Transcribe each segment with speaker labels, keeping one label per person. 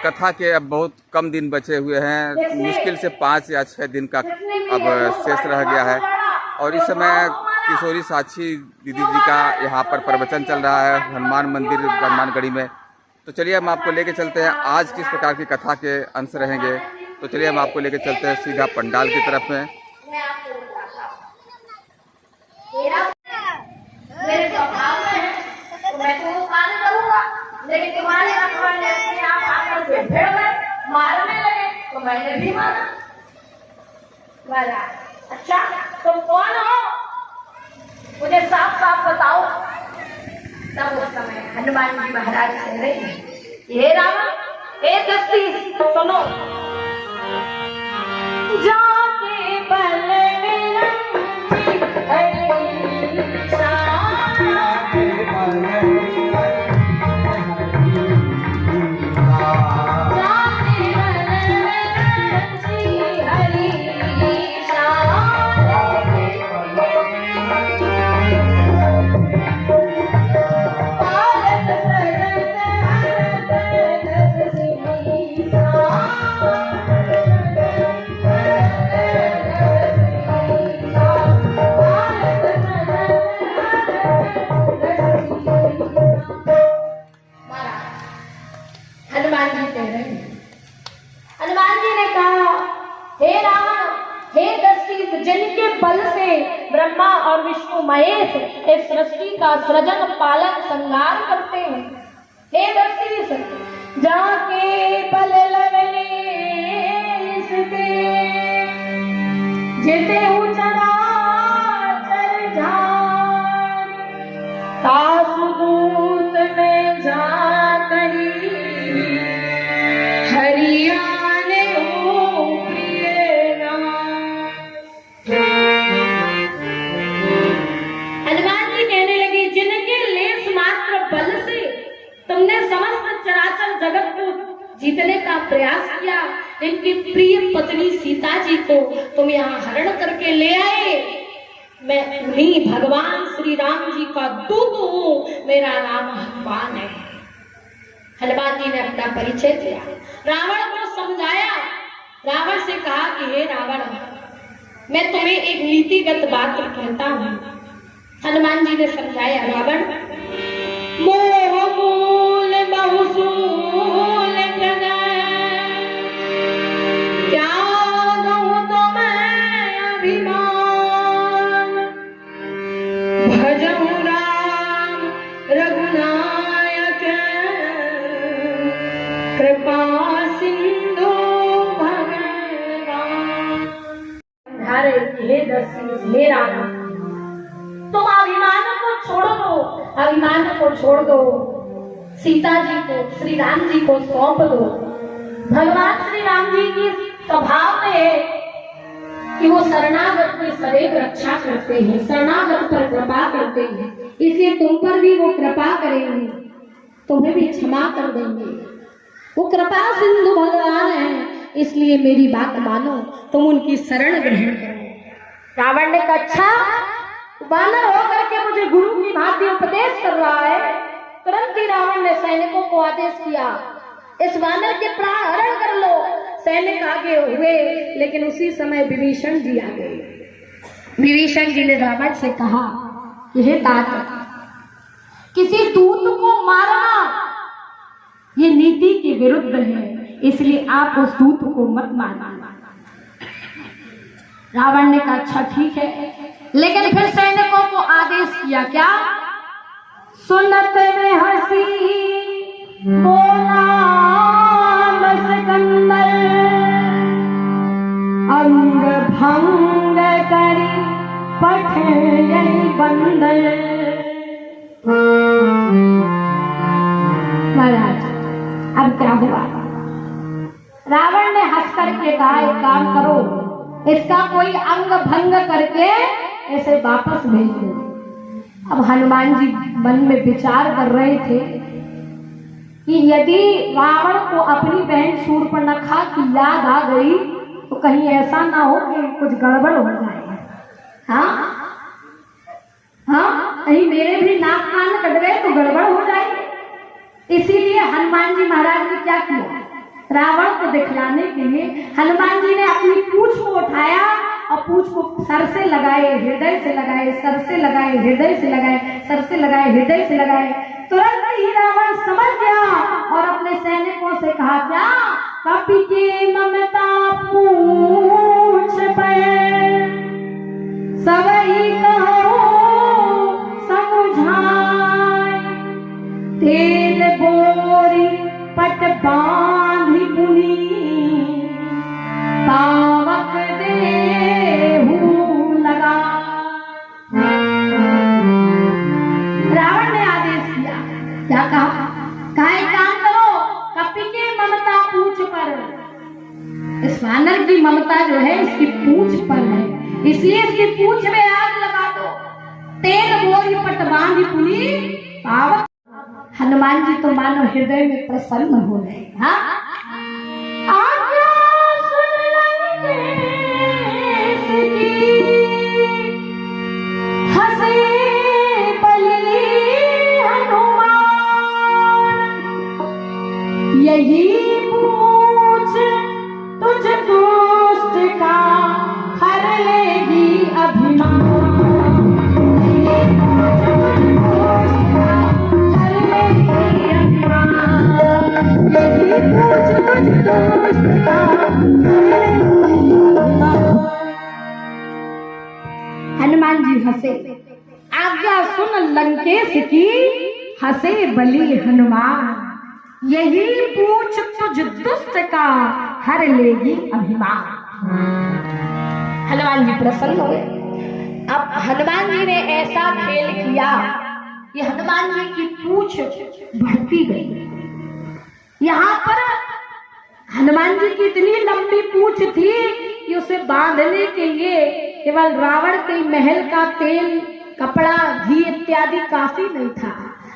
Speaker 1: कथा के अब बहुत कम दिन बचे हुए हैं, मुश्किल से 5 या 6 दिन का अब शेष रह गया है। और इस समय किशोरी साक्षी दीदी जी का यहाँ पर प्रवचन चल रहा है हनुमान मंदिर हनुमानगढ़ी में। तो चलिए हम आपको लेके चलते हैं आज किस प्रकार की कथा के अंश रहेंगे। तो चलिए हम आपको लेके चलते हैं सीधा पंडाल की तरफ में।
Speaker 2: लेकिन तुम्हारे रखवाले अपने आप आकर के भिड़ गए, मारने लगे, तो मैंने भी मारा। मारा। अच्छा, तुम कौन हो? मुझे साफ साफ बताओ। तब उस समय हनुमान जी महाराज कह रहे हैं, ये रावण, ये दस्ती, सुनो। जाके बल जिनके बल से ब्रह्मा और विष्णु महेश इस सृष्टि का सृजन पालन संहार करते हैं, हे दस्ती जाके बल लगने इसके जिते चरा चल जा तासुदूत में जा करी हरियाणे हो प्रिय राम। हनुमान जी कहने लगे, जिनके लेस मात्र बल से तुमने समस्त चराचर जगत को जीतने का प्रयास किया, इनकी प्रिय पत्नी सीता जी को तुम यहाँ हरण करके ले आए। मैं उन्हीं भगवान श्री राम जी का दूत हूँ, मेरा नाम हनुमान है। हनुमान जी ने अपना परिचय दिया, रावण को समझाया। रावण से कहा कि हे रावण, मैं तुम्हें एक नीतिगत बात कहता हूँ। हनुमान जी ने समझाया, रावण, मोह मूल बहुसूल क्या कहूँ तो मैं अभिमान, भजहु राम रघुनायक कृपा सिंधु भगवान। हे दस्यु, हे रावण, तुम अभिमान को छोड़ दो, अभिमान को छोड़ दो, सीता जी को श्री राम जी को सौंप दो। भगवान श्री राम जी की स्वभाव में है कि वो शरणागत की सदैव रक्षा करते हैं, शरणागत पर कृपा करते हैं, इसलिए तुम पर भी वो कृपा करेंगे, तुम्हें भी क्षमा कर देंगे। वो कृपा सिंधु भगवान है, इसलिए मेरी बात मानो, तुम उनकी शरण ग्रहण करो। रावण ने कहा, अच्छा, वानर होकर के मुझे गुरु की भांति उपदेश कर रहा है। तुरंत ही रावण ने सैनिकों को आदेश किया, इस वानर के प्राण हरण कर लो। सैनिक आगे हुए, लेकिन उसी समय विभीषण जी आ गए। विभीषण जी ने रावण से कहा, हे तात, किसी दूत को मारना ये नीति के विरुद्ध है, इसलिए आप उस दूत को मत मारना। रावण ने कहा, अच्छा ठीक है, लेकिन फिर सैनिकों को आदेश किया, क्या? सुनत में हंसी बोला सिकंदर, अंग भंग करी पठे बंदर। महाराज, अब क्या हुआ? रावण ने हंस करके कहा, एक काम करो, इसका कोई अंग भंग करके ऐसे वापस भेज दो। अब हनुमान जी मन में विचार कर रहे थे कि यदि रावण को अपनी बहन शूर्पणखा की याद आ गई तो कहीं ऐसा ना हो कि कुछ गड़बड़ हो जाए। हाँ हाँ, कहीं मेरे भी नाक कान कट गए तो गड़बड़ हो जाए। इसीलिए हनुमान जी महाराज ने क्या किया, रावण को दिखलाने के लिए हनुमान जी ने अपनी पूंछ को उठाया और पूंछ को सर से लगाए, हृदय से लगाए, सर से लगाए, हृदय से लगाए, सर से लगाए, हृदय से लगाए। तुरंत ही रावण समझ गया और अपने सैनिकों से कहा, क्या कपि के ममता पूंछ पे सबई कहो समुझाए, तेल बोरी पट बांधी पुनी पावक देहु लगा। रावण ने आदेश किया, क्या कहा, एक काम करो, कपि के ममता पूंछ पर, इस वानर की ममता जो है इसकी पूंछ पर है, इसलिए इसकी पूंछ में आग लगा दो, तेल बोरी पट बांधी पुनी पावक। हनुमान जी तो मानो हृदय में प्रसन्न हो गए। हाँ, आज्ञा सुन लंकेश की, हंसे बलि हनुमान, यही पूछ तुझ दुष्ट का हर लेगी अभिमान, हनुमान जी हंसे, आज्ञा सुन लंकेश की, हंसे बलि हनुमान, यही पूछ तुझ दुष्ट का हर लेगी अभिमान। हनुमान जी प्रसन्न हो गए। अब हनुमान जी ने ऐसा खेल किया कि हनुमान जी की पूंछ बढ़ती गई। यहाँ पर हनुमान जी की इतनी लंबी पूंछ थी कि उसे बांधने के लिए केवल रावण के महल का तेल, कपड़ा, घी इत्यादि काफी नहीं था।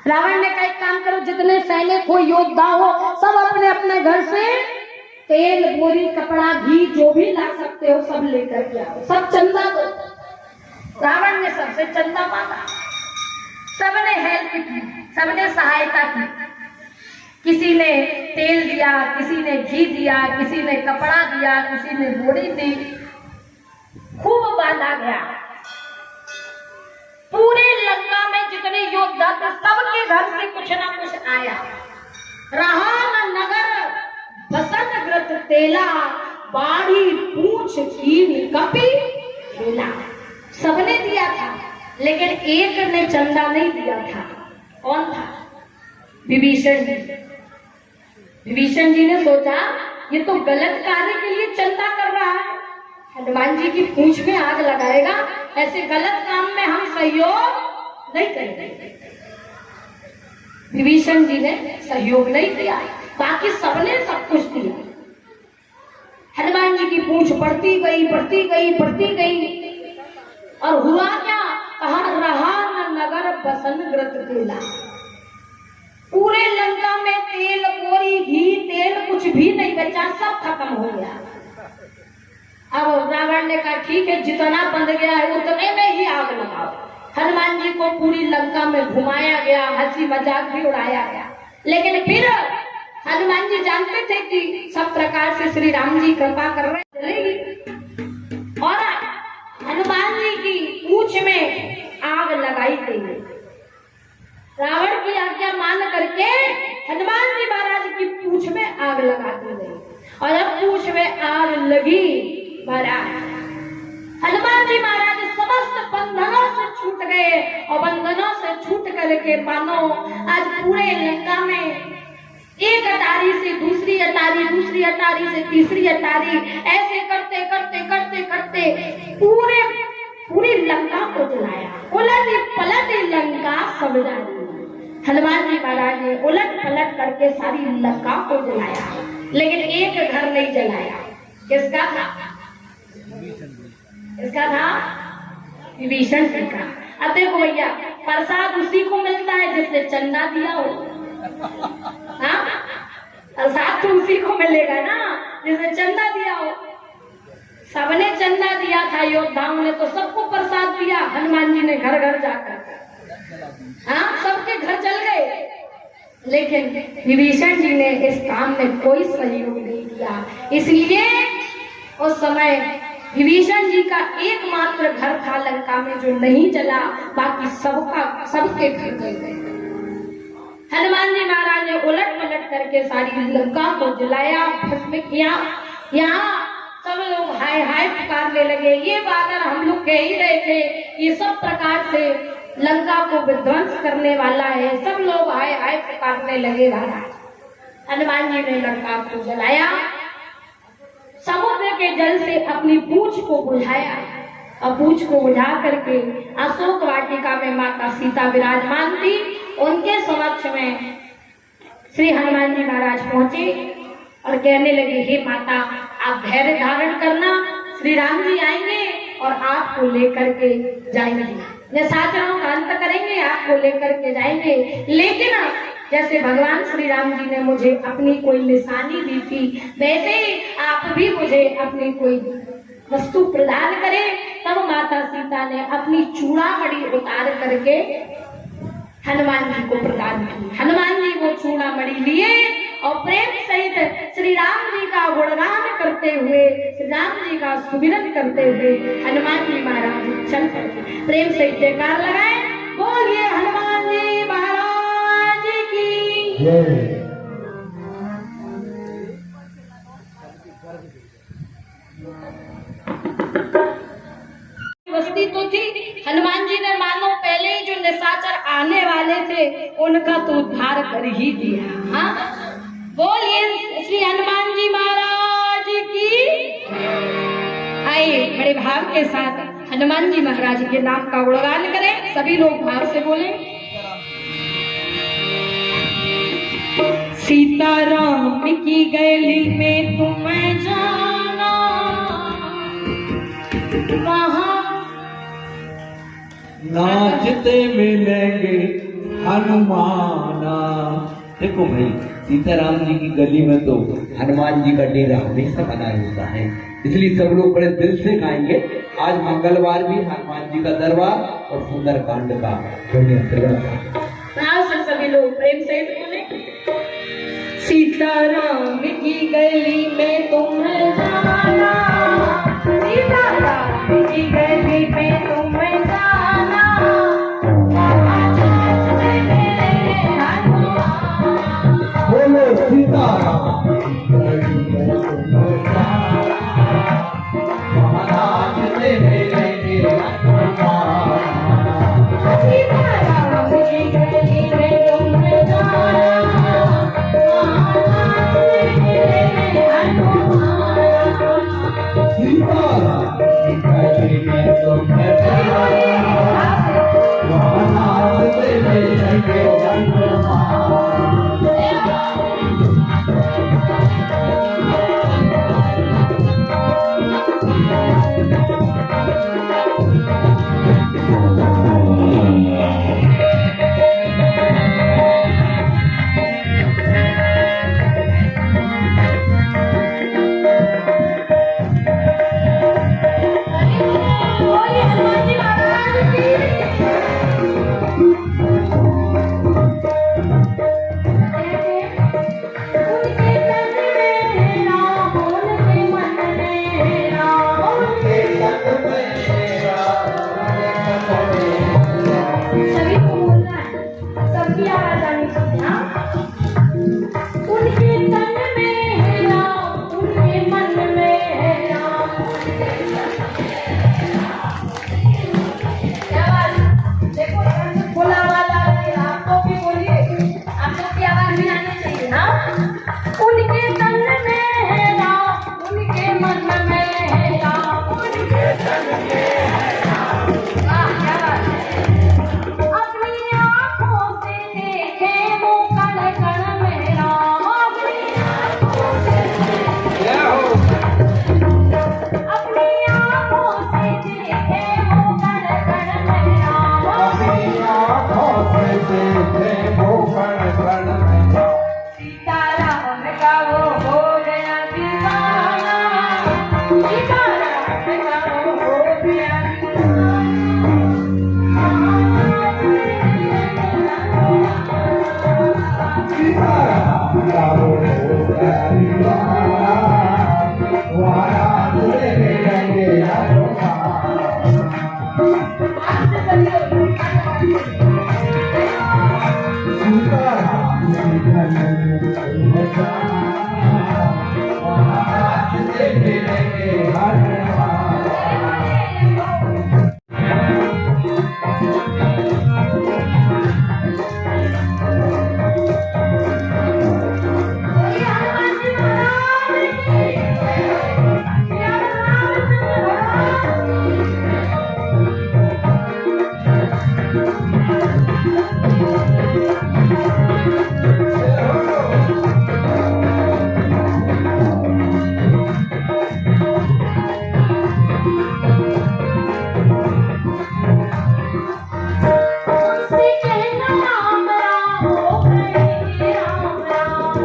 Speaker 2: रावण ने कहा, एक काम करो, जितने सैनिक हो, योद्धा हो, सब अपने अपने घर से तेल, बोरी, कपड़ा, घी जो भी ला सकते हो सब लेकर के आओ, सब चंदा दो। रावण ने सबसे चंदा मांगा, सबने हेल्प की, सबने सहायता की, किसी ने तेल दिया, किसी ने घी दिया, किसी ने कपड़ा दिया, किसी ने बोरी दी, खूब बांधा गया। पूरे लंका में जितने योद्धा थे सबके घर से कुछ ना कुछ आया। रहा न नगर बसन ग्रत तेला, बाढ़ी पूछ कीन कपि खेला। सबने दिया था, लेकिन एक ने चंदा नहीं दिया था। कौन था? विभीषण जी। विभीषण जी ने सोचा, ये तो गलत कार्य के लिए चंदा कर रहा है, हनुमान जी की पूंछ में आग लगाएगा, ऐसे गलत काम में हम सहयोग नहीं करेंगे। विभीषण जी ने सहयोग नहीं किया, बाकी सबने सब कुछ दिया। हनुमान जी की पूंछ बढ़ती गई, बढ़ती गई, बढ़ती गई, और हुआ क्या? कहा, रहा न नगर बसन ग्रत तेला। पूरे लंका में तेल, बोरी, घी, तेल कुछ भी नहीं बचा, सब खत्म हो गया। अब रावण ने कहा, ठीक है, जितना बंध गया है उतने में ही आग लगाओ। हनुमान जी को पूरी लंका में घुमाया गया, हंसी मजाक भी उड़ाया गया, लेकिन फिर हनुमान जी जानते थे कि सब प्रकार से श्री राम जी कृपा कर रहे चलेगी, और हनुमान जी की पूंछ में आग लगाई गई। रावण की आज्ञा मान करके हनुमान जी महाराज की पूंछ में आग लगा दी गई, और जब पूंछ में आग लगी महाराज, हनुमान जी महाराज समस्त बंधनों से छूट गए, और बंधनों से छूट करके मानो आज पूरे लंका में एक अटारी से दूसरी अटारी, दूसरी अटारी से तीसरी अटारी, ऐसे करते करते करते करते पूरी लंका को जलाया। उलट पलट लंका सब जानी। हनुमान जी महाराज ने उलट पलट करके सारी लंका को जलाया, लेकिन एक घर नहीं जलाया। किसका था? इसका था विभीषण जी का। अब देखो भैया, प्रसाद उसी को मिलता है जिसने चंदा दिया हो। हाँ, प्रसाद तो उसी को मिलेगा ना जिसने चंदा दिया हो। सबने चंदा दिया था, योद्धाओं ने तो सबको प्रसाद दिया। हनुमान जी ने घर घर जाकर, हाँ, सबके घर चल गए, लेकिन विभीषण जी ने इस काम में कोई सहयोग नहीं दिया। इसलिए उस समय विभीषण जी का एकमात्र घर था लंका में जो नहीं जला, बाकी सबके घर जल गए। हनुमान जी महाराज ने उलट पलट करके सारी लंका को जलाया, भस्म किया। यहाँ सब लोग हाय हाय पुकारने लगे, ये बादल हम लोग कह ही रहे थे, ये सब प्रकार से लंका को विध्वंस करने वाला है। सब लोग हाय हाय पुकारने लगे। महाराज हनुमान जी ने लंका को जलाया, समुद्र के जल से अपनी पूंछ को बुझाया और पूंछ को बुझा करके अशोक वाटिका में माता सीता विराजमान थी। उनके समक्ष में श्री हनुमान जी महाराज पहुंचे और कहने लगे, हे माता आप धैर्य धारण करना, श्री राम जी आएंगे और आपको लेकर के जाएंगे, निशाचरों का अंत करेंगे, आपको लेकर के जाएंगे। लेकिन जैसे भगवान श्री राम जी ने मुझे अपनी कोई निशानी दी थी, वैसे आप भी मुझे अपनी कोई वस्तु प्रदान करें। तब माता सीता ने अपनी चूड़ामणि उतार करके हनुमान जी को प्रदान की। हनुमान जी वो चूड़ामणि लिए और प्रेम सहित श्री राम जी का गुणगान करते हुए, श्री राम जी का सुमिरन करते हुए हनुमान जी महाराज चल पड़े। प्रेम सहित जयकार लगाए, बोलिए हनुमान जी महाराज की जय। बस्ती तो थी, हनुमान जी ने मानो पहले ही जो निशाचर आने वाले थे उनका तो उद्धार कर ही दिया। हाँ, बोलिए श्री हनुमान जी महाराज की। आइए बड़े भाव के साथ हनुमान जी महाराज के नाम का गुणगान करें, सभी लोग भाव से बोले। सीताराम की गली में तुम्हें जाना, वहाँ
Speaker 3: नाचते मिलेंगे हनुमाना। देखो भाई, सीताराम जी की गली में तो हनुमान जी का डेरा हमेशा बना होता है, इसलिए सब लोग बड़े दिल से गाएंगे। आज मंगलवार भी हनुमान जी का दरबार और सुंदर कांड का
Speaker 2: सभी लोग प्रेम से बोले। सीताराम की गली में तुम्हें जाना, सीताराम की गली में तुम्हें जाना,
Speaker 3: बोलो सीताराम नाचते मिलेंगे हनुमाना।
Speaker 2: सीताराम की गली में तुम्हें जाना,
Speaker 3: सीताराम की गली में तुम्हें जाना, नाचते मिलेंगे हनुमाना।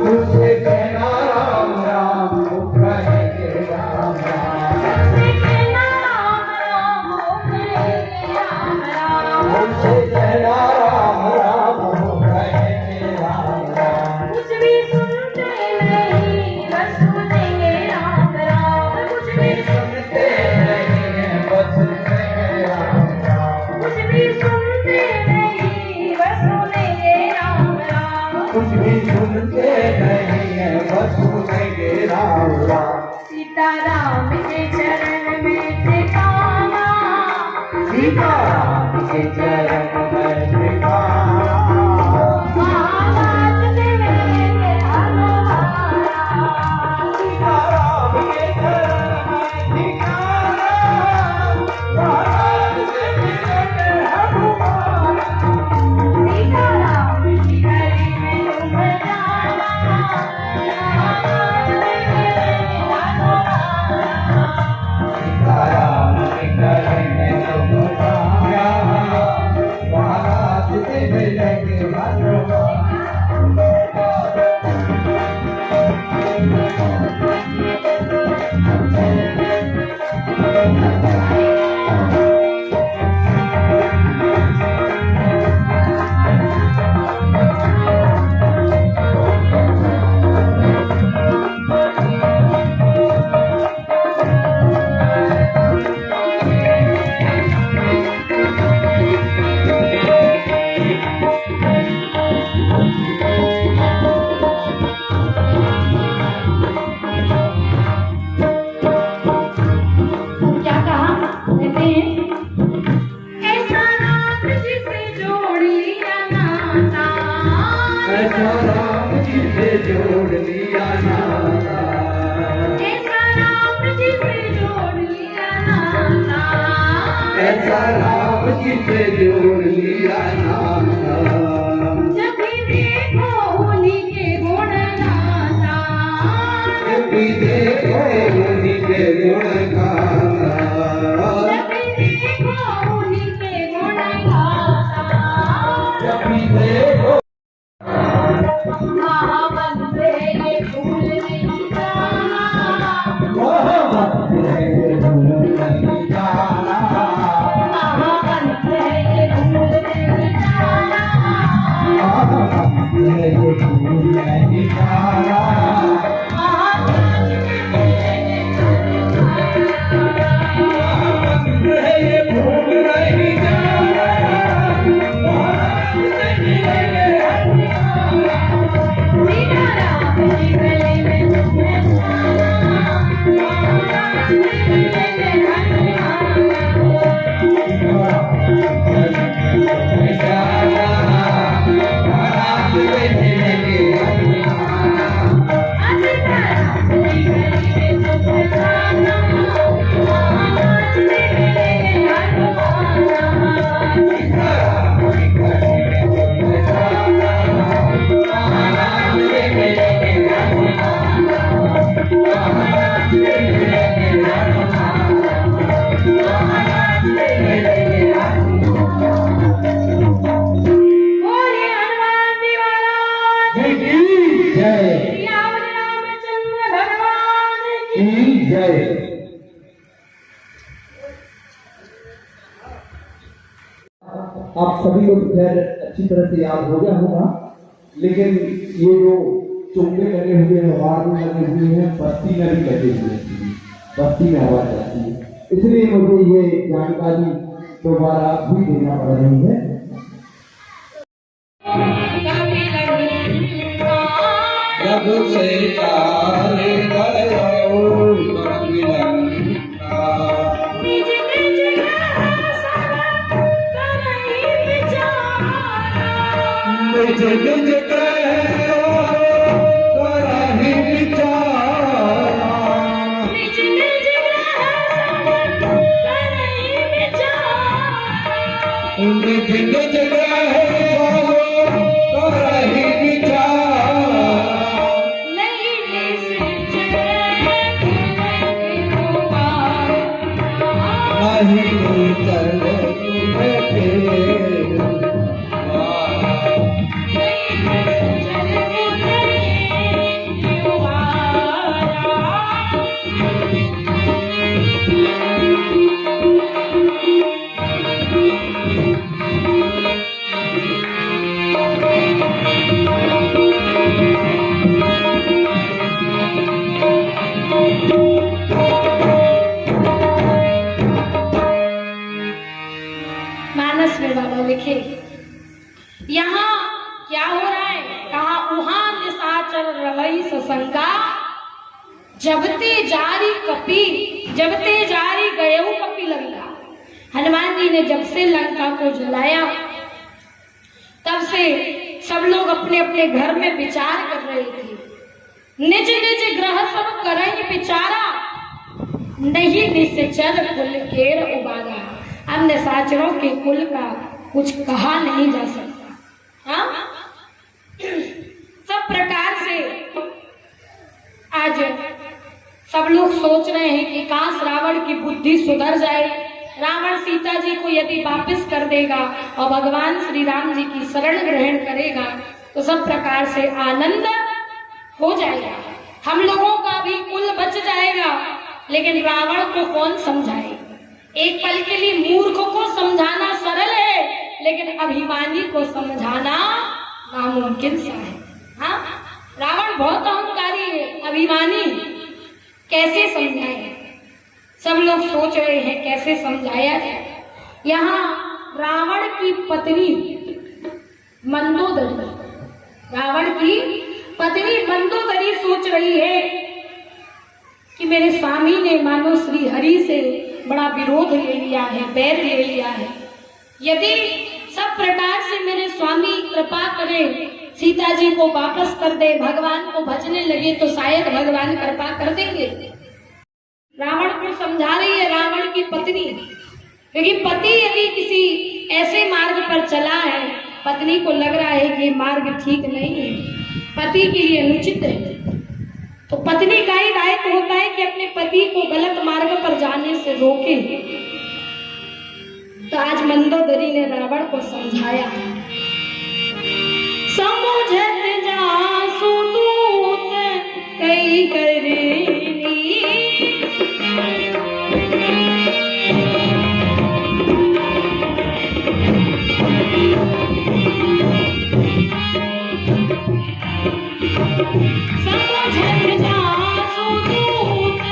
Speaker 2: उनसे कहना राम राम हो कहेंगे राम राम। उनसे कहना राम राम हो कहेंगे राम राम। कुछ भी सुनते नहीं बस सुनेंगे राम राम। कुछ भी सुनते नहीं बस सुनेंगे राम राम। कुछ भी सुनते नहीं बस सुनेंगे राम राम।
Speaker 4: कुछ भी सुनते नहीं है बस सुनेंगे राम राम।
Speaker 2: सीताराम के चरण में ठिकाना।
Speaker 4: सीताराम के चरण में ठिकाना।
Speaker 2: आवाज देंगे हनुमाना।
Speaker 4: सीताराम के चरण में ठिकाना। महाराज से मिलेंगे हनुमान।
Speaker 2: सीताराम की गली में डूब जाना। आवाज देंगे हनुमाना।
Speaker 4: सीताराम के चरण में ठिकाना। महाराज से मिलेंगे हनुमान।
Speaker 2: क्या कहा कहते हैं ऐसा राम जिसे जोड़ लिया नाता।
Speaker 4: ऐसा राम जी से जोड़ लिया नाता।
Speaker 2: ऐसा राम जिसे जोड़ लिया नाता।
Speaker 4: ऐसा राम जी से जोड़ लिया नाता।
Speaker 2: जब भी देखो उन्हीं के गुण गाता।
Speaker 4: जब भी देखो उन्हीं के गुण गाता।
Speaker 2: जब भी देखो उन्हीं के गुण गाता।
Speaker 4: जब भी देखो
Speaker 2: महामंत्र ये भूल नहीं जाना।
Speaker 4: महामंत्र है भूल नहीं जाना।
Speaker 2: महामंत्र ये भूल नहीं जाना।
Speaker 4: महामंत्र है भूल नहीं जाना। महामंत्र है ये भूल नहीं जाना। महाराज से मिलेंगे
Speaker 2: सीताराम की गली में डूब जाना। महाराज से मिलेंगे बोले हनुमान जी महाराज
Speaker 4: की जय।
Speaker 2: सियावर रामचंद्र भगवान की
Speaker 4: की जय। आप सभी लोग खैर अच्छी तरह से याद हो गया होगा
Speaker 3: लेकिन ये जो चुंबे लगे हुए हैं, वार्ड लगे हुए हैं, बस्ती में भी लगे हुए हैं, बस्ती में हवा चलती है। इसलिए मुझे ये जानकारी दोबारा भी देना पड़ रही है।
Speaker 4: जब से काले गयो कपिलंका,
Speaker 2: निज निज सब करई विचारा,
Speaker 4: निज निज कहो करहि विचारा,
Speaker 2: निज निज सब करई विचारा,
Speaker 4: निज निज कहो करहि विचारा,
Speaker 2: नहीं निश्चय तुम्हारा,
Speaker 4: नहीं चले तुम्हें फेर
Speaker 2: मानस में बाबा लिखे, यहाँ क्या हो रहा है? कहा उहाँ निशाचर रवई ससंगा, जबते जारी कपी, जबते जारी गयो कपी लंका। हनुमान जी ने जब से लंका को जलाया, तब से सब लोग अपने अपने घर में विचार कर रहे थे। निज निज ग्रह सब करई विचारा, नहीं निश्चर कुल केर उबारा। अब निशाचरों के कुल का कुछ कहा नहीं जा सकता। हाँ, सब प्रकार से आज सब लोग सोच रहे हैं कि काश रावण की बुद्धि सुधर जाए, रावण सीता जी को यदि वापस कर देगा और भगवान श्री राम जी की शरण ग्रहण करेगा तो सब प्रकार से आनंद हो जाएगा, हम लोगों का भी कुल बच जाएगा। लेकिन रावण को कौन समझाए? एक पल के लिए मूर्ख को समझाना सरल है, लेकिन अभिमानी को समझाना नामुमकिन सा है। हाँ, रावण बहुत अहंकारी है, अभिमानी, कैसे समझाए? सब लोग सोच रहे हैं कैसे समझाया जाए। यहाँ रावण की पत्नी मंदोदरी, रावण की पत्नी मंदोदरी सोच रही है कि मेरे स्वामी ने मानो श्री हरि से बड़ा विरोध ले लिया है, बैर ले लिया है। यदि सब प्रकार से मेरे स्वामी कृपा करें, सीता जी को वापस कर दे, भगवान को भजने लगे तो शायद भगवान कृपा कर देंगे। रावण को समझा रही है रावण की पत्नी, क्योंकि पति यदि किसी ऐसे मार्ग पर चला है, पत्नी को लग रहा है कि ये मार्ग ठीक नहीं है, पति के लिए अनुचित है, तो पत्नी का ही दायित्व होता है कि अपने पति को गलत मार्ग पर जाने से रोके। तो आज मंदोदरी ने रावण को समझाया, समझत जासु दूत कई करनी, समझत जासु दूत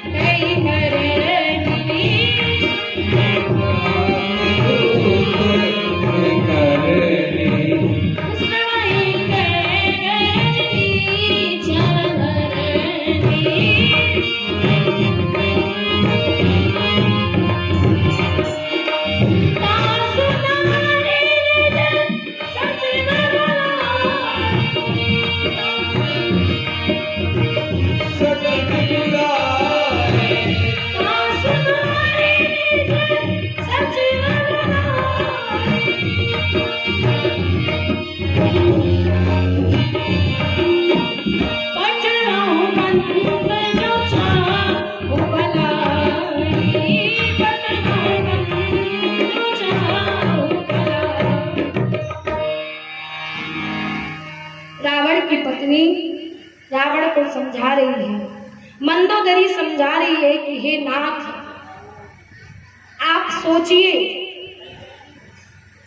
Speaker 2: कई करनी, उसवाई करे गरजनी चरधरनी, तासु नारी निज सचिव रावण की पत्नी रावण को समझा रही है, मंदोदरी समझा रही है कि हे नाथ, आप सोचिए,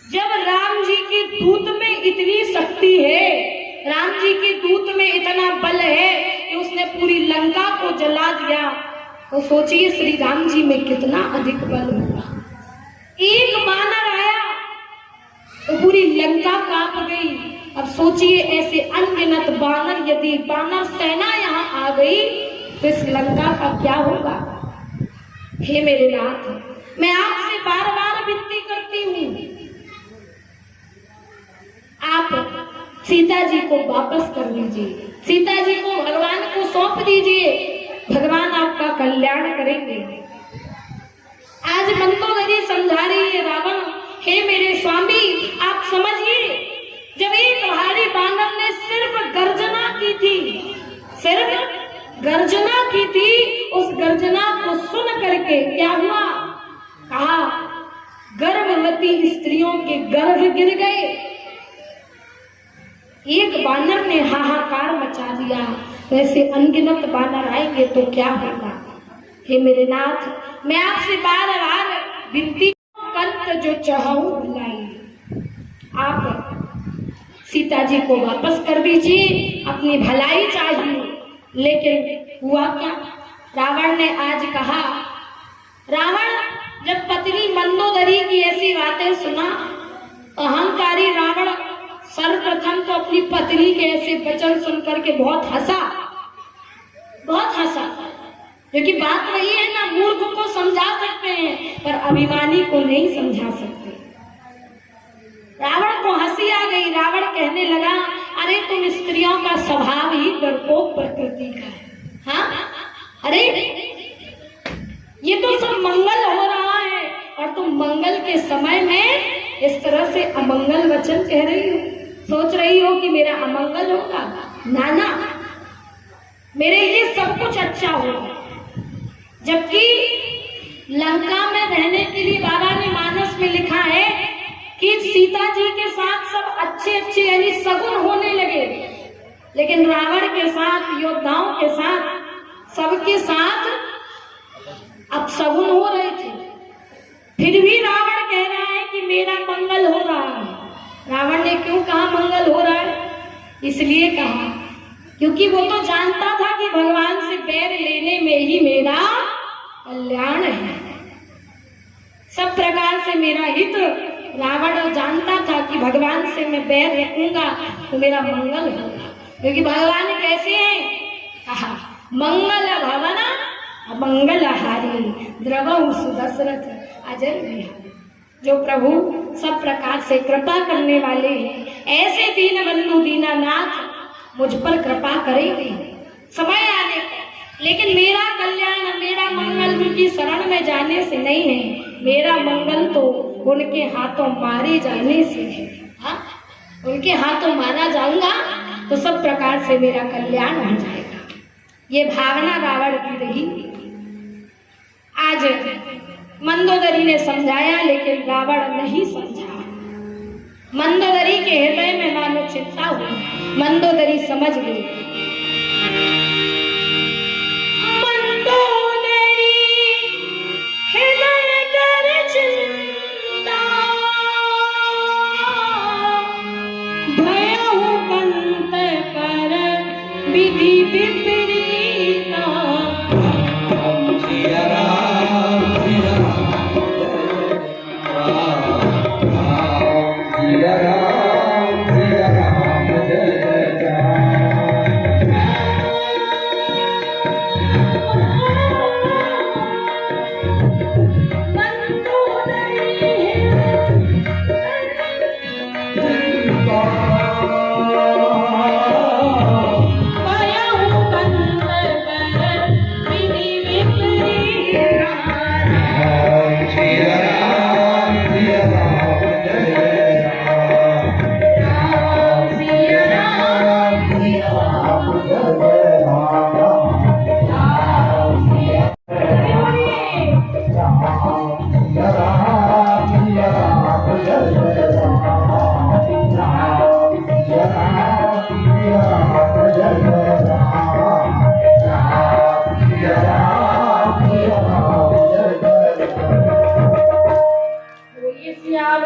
Speaker 2: जब राम जी के दूत में इतनी शक्ति है राम जी के दूत में इतना बल है कि उसने पूरी लंका को जला दिया, तो सोचिए श्री राम जी में कितना अधिक बल होगा। एक बानर आया तो पूरी लंका कांप गई। अब सोचिए ऐसे अनगिनत बानर, यदि बानर सेना यहाँ आ गई तो इस लंका का क्या होगा। हे मेरे नाथ, मैं आपसे बार बार विनती करती हूँ, आप सीता जी को वापस कर दीजिए, सीता जी को भगवान को सौंप दीजिए, भगवान आपका कल्याण करेंगे। आज मंदोदरी समझा रही है रावण, हे मेरे स्वामी आप समझिए, जब एक भारी बानर ने सिर्फ गर्जना की थी, सिर्फ गर्जना की थी, उस गर्जना को सुन करके क्या हुआ, कहा गर्भवती स्त्रियों के गर्भ गिर गए। एक बानर ने हाहाकार मचा दिया, वैसे अनगिनत बानर आएंगे तो क्या होगा। हे मेरे नाथ, मैं आपसे बार बार विनती, कंत जो चाहूं भलाई, आप सीता जी को वापस कर दीजिए, अपनी भलाई चाहिए। लेकिन हुआ क्या, रावण ने आज कहा, रावण जब पत्नी मंदोदरी की ऐसी बातें सुना, अहंकारी रावण सर्वप्रथम तो अपनी पत्नी के ऐसे वचन सुनकर के बहुत हंसा, बहुत हंसा। क्योंकि बात वही है ना, मूर्ख को समझा सकते हैं पर अभिमानी को नहीं समझा सकते। रावण को हंसी आ गई। रावण कहने लगा, अरे तुम स्त्रियों का स्वभाव ही डरपोक प्रकृति का है। हाँ, अरे ये तो सब मंगल हो रहा है और तुम मंगल के समय में इस तरह से अमंगल वचन कह रही हो, सोच रही हो कि मेरा अमंगल होगा। नाना, मेरे लिए सब कुछ अच्छा होगा। जबकि लंका में रहने के लिए बाबा ने मानस में लिखा है कि सीता जी के साथ सब अच्छे अच्छे यानी सगुन होने लगे, लेकिन रावण के साथ, योद्धाओं के साथ, सबके साथ अब सगुन हो रहे थे। फिर भी रावण कह रहा है कि मेरा मंगल हो रहा है। रावण ने क्यों कहा मंगल हो रहा है? इसलिए कहा क्योंकि वो तो जानता था कि भगवान से बैर लेने में ही मेरा कल्याण है, सब प्रकार से मेरा हित। रावण जानता था कि भगवान से मैं बैर रखूंगा तो मेरा मंगल होगा, क्योंकि भगवान कैसे हैं? कहा मंगल भवना मंगल हारी द्रवहु सुदशरथ अजर विहारी। जो प्रभु सब प्रकार से कृपा करने वाले हैं, ऐसे दीन बंधु दीनानाथ मुझ पर कृपा करेंगे समय आने पर। लेकिन मेरा कल्याण, मेरा मंगल उनकी शरण में जाने से नहीं है, मेरा मंगल तो उनके हाथों मारे जाने से है। हाँ, उनके हाथों मारा जाऊंगा तो सब प्रकार से मेरा कल्याण हो जाएगा। ये भावना रावण की रही। आज मंदोदरी ने समझाया लेकिन रावण नहीं समझा। मंदोदरी के हृदय में मानो चिंता हुई, मंदोदरी समझ गई। मंदोदरी हृदय कर चिंता, भयहु कंत पर विधि विपरीता।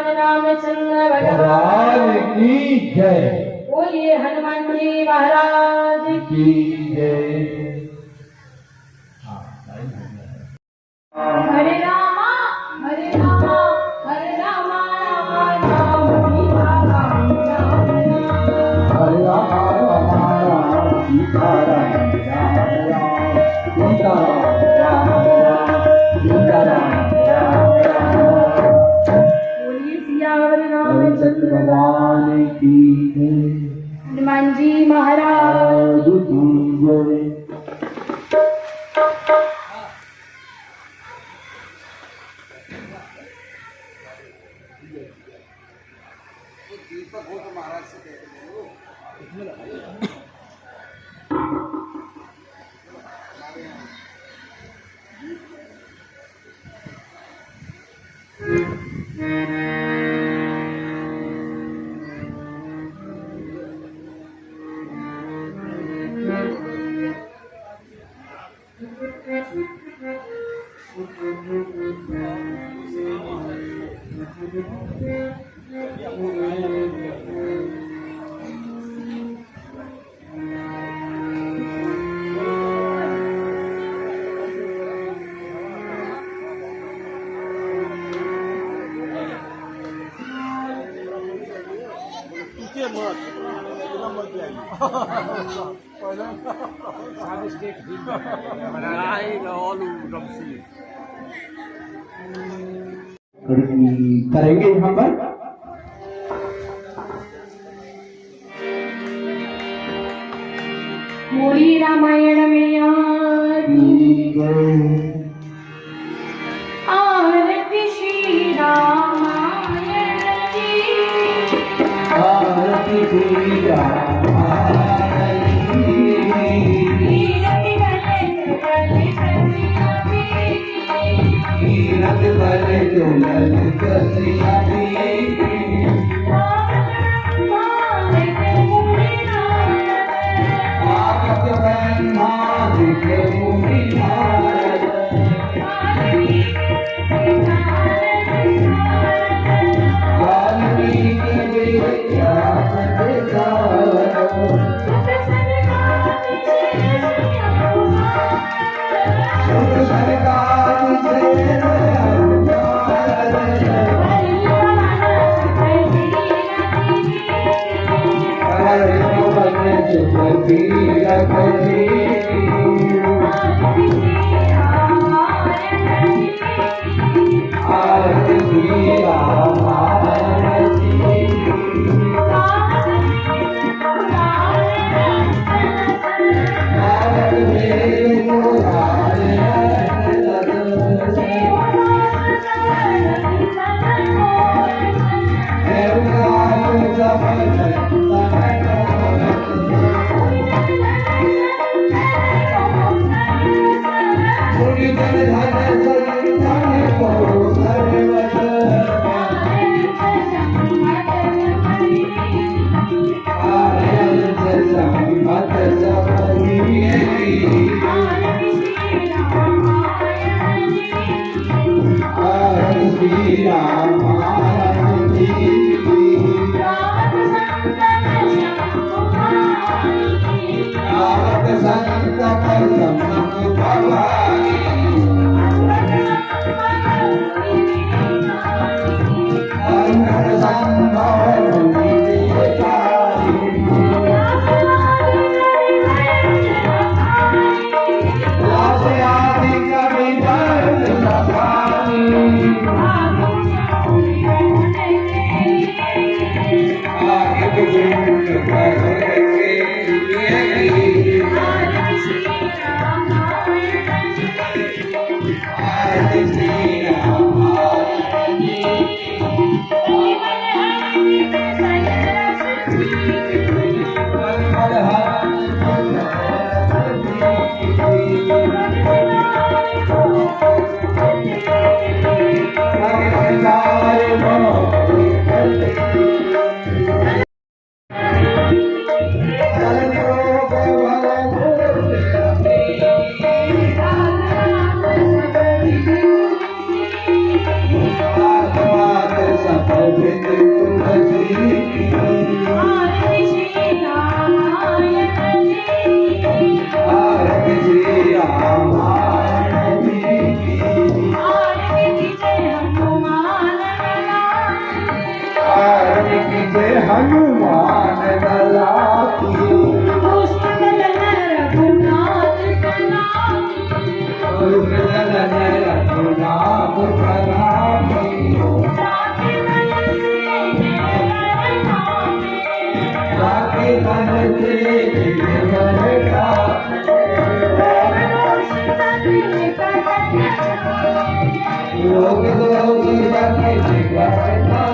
Speaker 2: रामचंद्र भगवान की जय। बोलिए हनुमान महाराज की
Speaker 3: की जय।
Speaker 2: हरे रामा हरे रामा हरे रामा राम राम सीता राम राम राम।
Speaker 3: हरे राम राम राम सीता राम राम राम सीता राम राम सीता राम राम।
Speaker 2: बोलिए सियावर रामचंद्र
Speaker 3: भगवान की जय।
Speaker 2: हनुमान जी महाराज
Speaker 3: की जय। करेंगे यहाँ पर
Speaker 2: मोरी रामायण में आरती श्री रामायण की
Speaker 3: आरती श्री रामायण कीरत बल जुगल कसिया
Speaker 2: आरती श्री रामायण
Speaker 4: हनुमान लला की
Speaker 2: पुष्कल रघुनाथ कलाकी
Speaker 4: दुर्गल रघुनाथ कलाकी जाके मन से बैठा लोग लोग जाके बैठा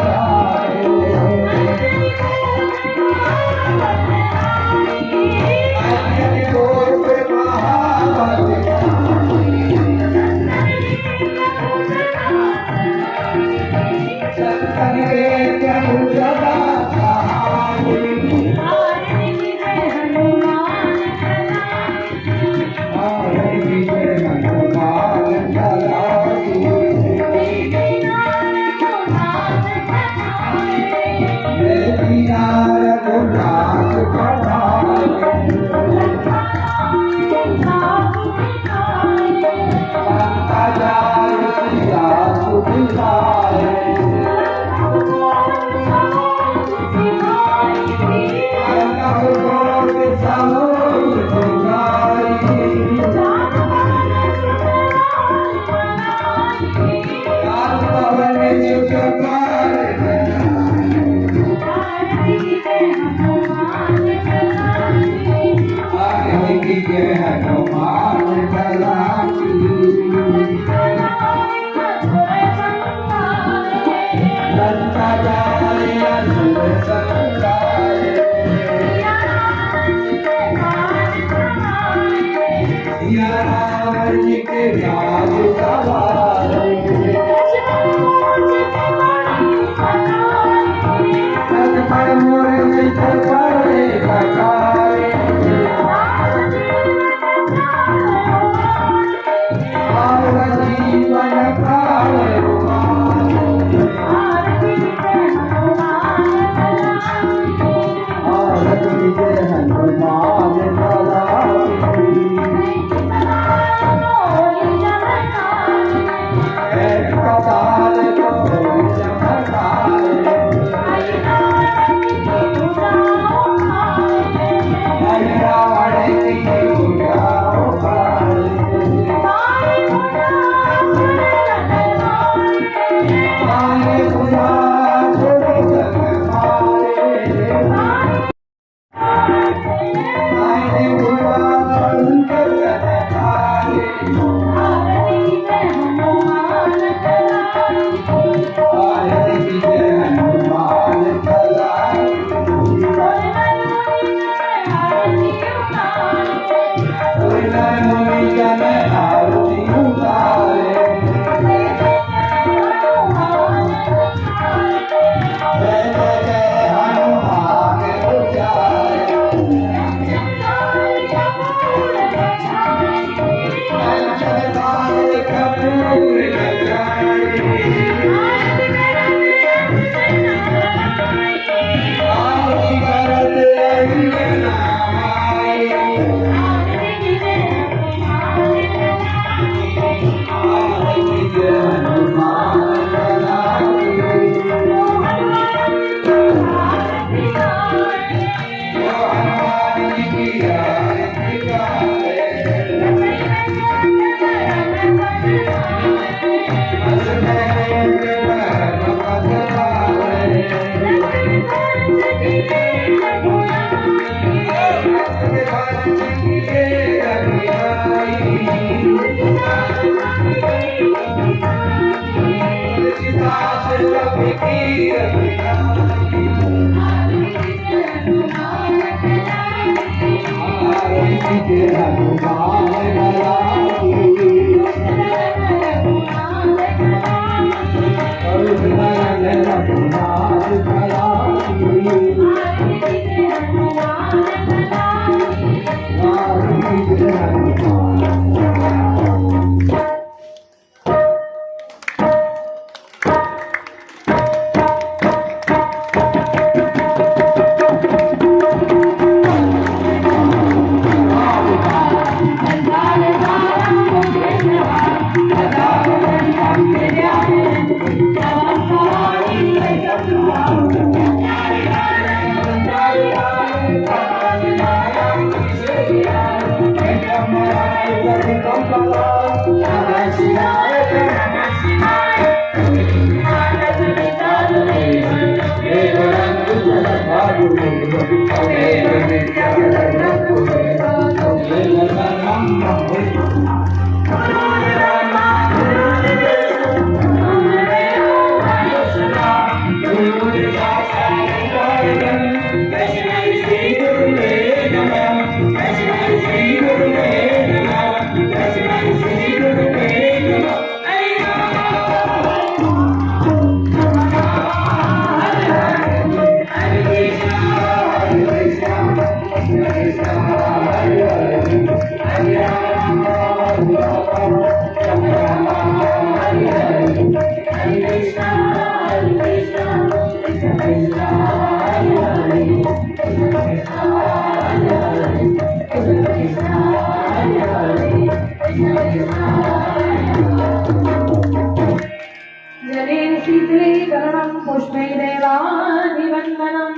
Speaker 2: जले शीतलीकरणं पुष्पे देवानिवन्दनम्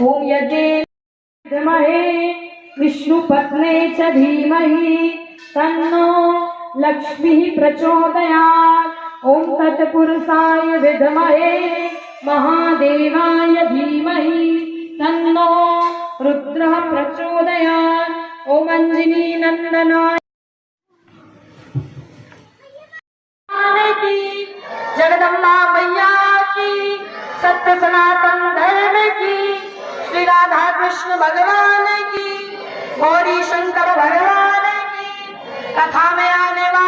Speaker 2: ॐ यज्ञे विद्महे विष्णुपत्ने च धीमहि तन्नो लक्ष्मीः प्रचोदयात् ॐ तत्पुरुषाय विद्महे महादेवाय धीमहि तन्नो रुद्रः प्रचोदयात् ॐ अंजनी नंदनाय की जगदम्बा मैया की सत्य सनातन धर्म की श्री राधा कृष्ण भगवान की गौरी शंकर भगवान की कथा में आने वाले